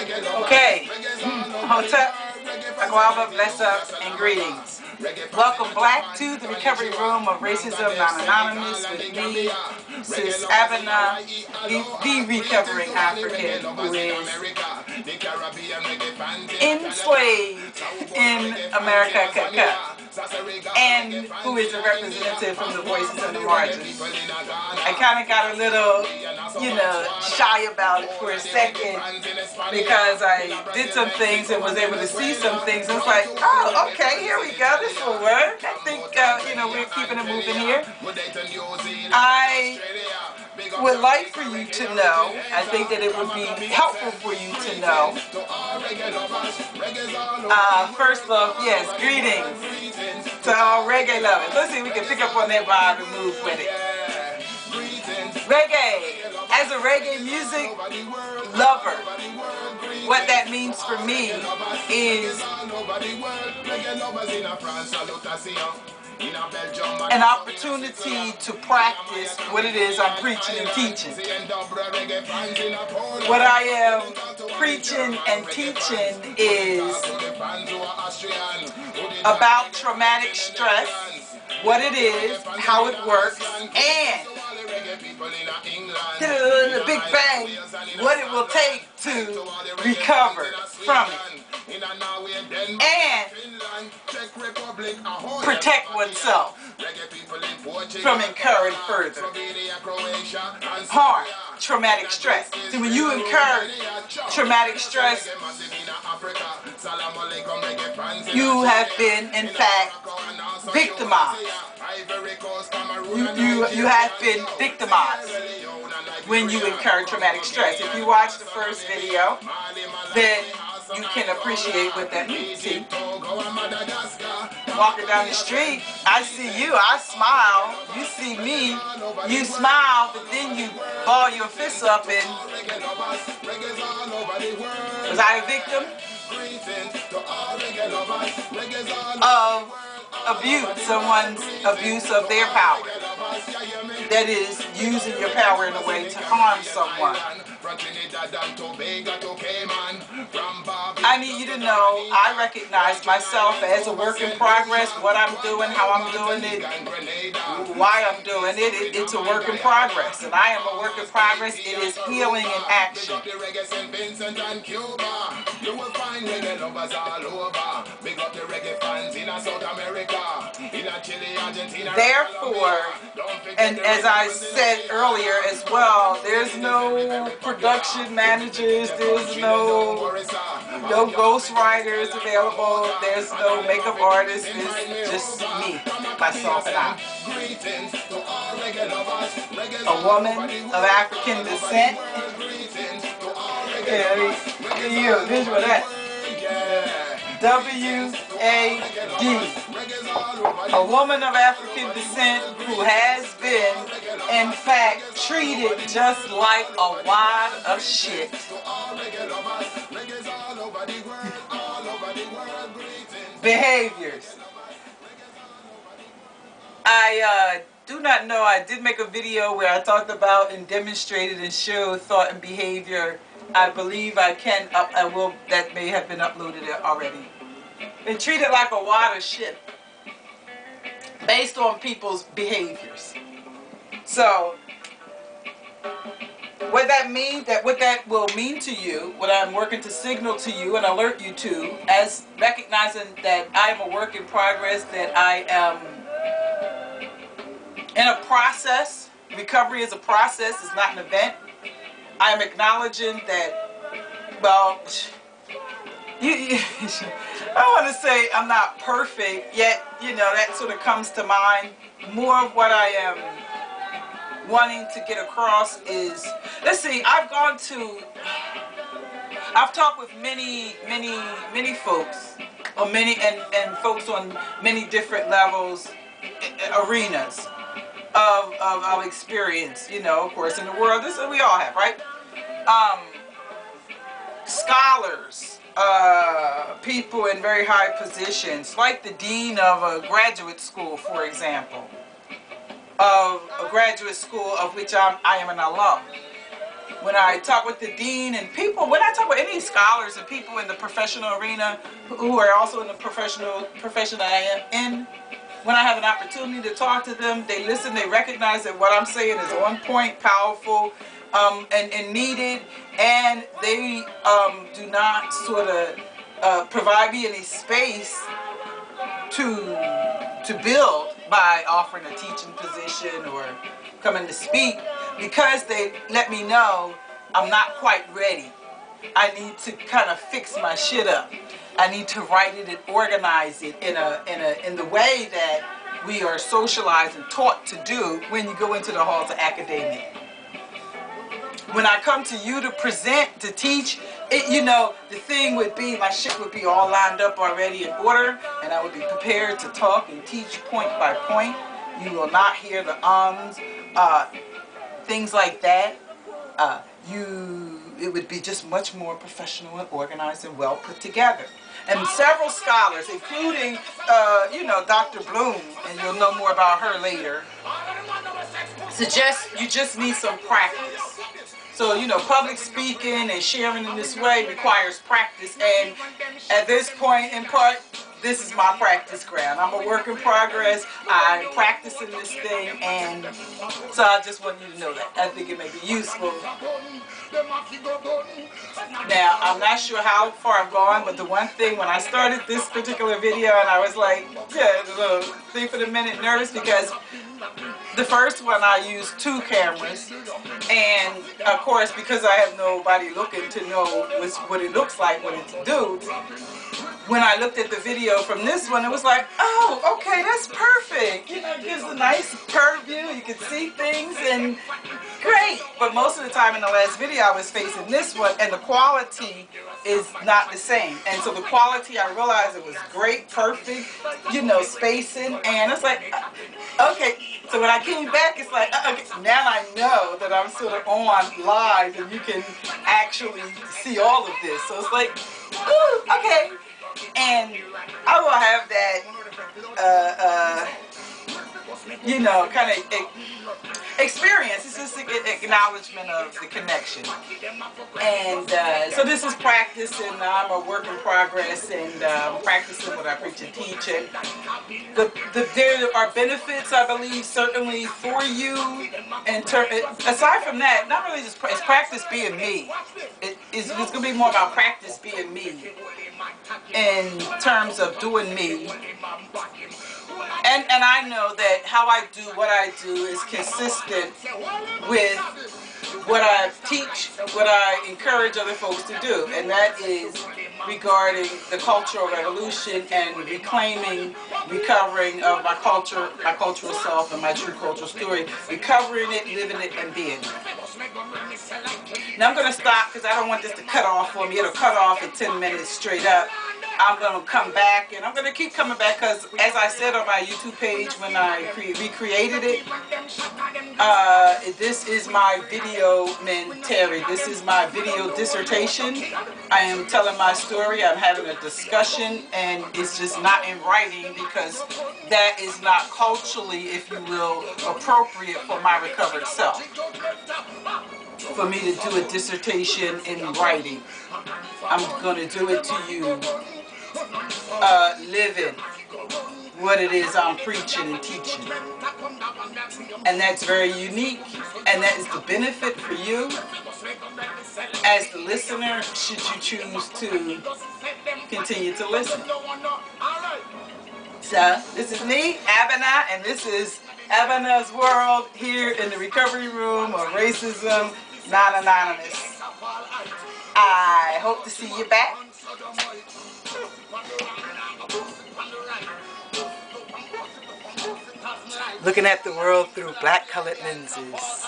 Okay, Hotep, Aguava, bless up, and greetings. Welcome Black to the Recovery Room of Racism Non-Anonymous with me, Sis Abena, the recovering African who is enslaved in America, and who is a representative from the Voices of the Margins. I kind of got a little, shy about it for a second because I did some things and was able to see some things. And it's like, oh, okay, here we go. This will work. I think, we're keeping it moving here. I would like for you to know, I think that it would be helpful for you to know. First off, yes, greetings to all reggae lovers. Let's see if we can pick up on that vibe and move with it. Reggae, as a reggae music lover, what that means for me is an opportunity to practice what it is I'm preaching and teaching. What I am preaching and teaching is about traumatic stress, what it is, how it works, and the big bang, what it will take to recover from it and protect oneself from incurring further harm, traumatic stress. See, when you incur traumatic stress, you have been, in fact, victimized. You have been victimized when you incur traumatic stress. If you watch the first video, then you can appreciate what that means. See, walking down the street, I see you, I smile. You see me, you smile, but then you ball your fists up and was I a victim of abuse, someone's abuse of their power? That is, using your power in a way to harm someone. I need you to know I recognize myself as a work in progress. What I'm doing, how I'm doing it, why I'm doing it, it's a work in progress. And I am a work in progress. It is healing in action. Therefore, and as I said earlier as well, there's no production managers, there's no ghost writers available, there's no makeup artists, it's just me, myself and I. A woman of African descent. Yeah, you visual that. W-A-D. A woman of African descent who has been, in fact, treated just like a wad of shit. Behaviors. I do not know. I did make a video where I talked about and demonstrated and showed thought and behavior. I believe I can that may have been uploaded already. Been treated like a wad of shit based on people's behaviors. So what that means, what that will mean to you, what I'm working to signal to you and alert you to, as recognizing that I am a work in progress, that I am in a process. Recovery is a process, it's not an event. I am acknowledging that, well, I want to say I'm not perfect, yet, that sort of comes to mind. More of what I am wanting to get across is, let's see, I've talked with many folks, or and folks on many different levels, arenas of experience, of course, in the world. This we all have, right? Scholars, people in very high positions, like the dean of a graduate school, for example, of a graduate school of which I am an alum. when I talk with the dean and people, when I talk with any scholars and people in the professional arena who are also in the profession I am in, when I have an opportunity to talk to them, they listen, they recognize that what I'm saying is on point, powerful, and needed, and they do not sort of provide me any space to build by offering a teaching position or coming to speak, because they let me know I'm not quite ready. I need to kind of fix my shit up. I need to write it and organize it in the way that we are socialized and taught to do when you go into the halls of academia. When I come to you to present, to teach, you know, the thing would be, my shit would be all lined up already in order, and I would be prepared to talk and teach point by point. You will not hear the things like that. It would be just much more professional and organized and well put together. And several scholars, including, you know, Dr. Bloom, and you'll know more about her later, suggest you just need some practice. So, you know, public speaking and sharing in this way requires practice, and at this point, in part, this is my practice ground. I'm a work in progress. I'm practicing this thing, and so I just want you to know that. I think it may be useful. Now, I'm not sure how far I've gone, but the one thing, when I started this particular video, and I was like, yeah, the little thing for the minute, nervous, because the first one I used 2 cameras, and of course, because I have nobody looking to know what it looks like when it's due, when I looked at the video from this one, it was like, oh, okay, that's perfect. You know, it gives a nice curved view. You can see things, and great. But most of the time in the last video, I was facing this one, and the quality is not the same. And so the quality, I realized it was great, perfect, you know, spacing, and it's like, okay. So when I came back, it's like, okay, now I know that I'm sort of on live, and you can actually see all of this. So it's like, ooh, okay. And I will have that, you know, kind of experience. It's just an acknowledgement of the connection. And so this is practice, and I'm a work in progress, and practicing what I preach and teach. And there are benefits, I believe, certainly for you. And aside from that, not really just it's practice being me. It's going to be more about practice being me in terms of doing me. And I know that how I do what I do is consistent with what I teach, what I encourage other folks to do, and that is regarding the cultural revolution and reclaiming, recovering of my culture, my cultural self, and my true cultural story, recovering it, living it, and being it. Now I'm going to stop because I don't want this to cut off for me. It'll cut off in 10 minutes straight up. I'm going to come back, and I'm going to keep coming back because, as I said on my YouTube page when I recreated it, this is my video commentary. This is my video dissertation. I am telling my story. I'm having a discussion, and it's just not in writing because that is not culturally, if you will, appropriate for my recovered self. For me to do a dissertation in writing, I'm going to do it to you. Living what it is I'm preaching and teaching, and that's very unique, and that is the benefit for you as the listener, should you choose to continue to listen. So this is me, Abena, and this is Abena's World here in the recovery room of Racism Non-Anonymous. I hope to see you back. Looking at the world through black-colored lenses.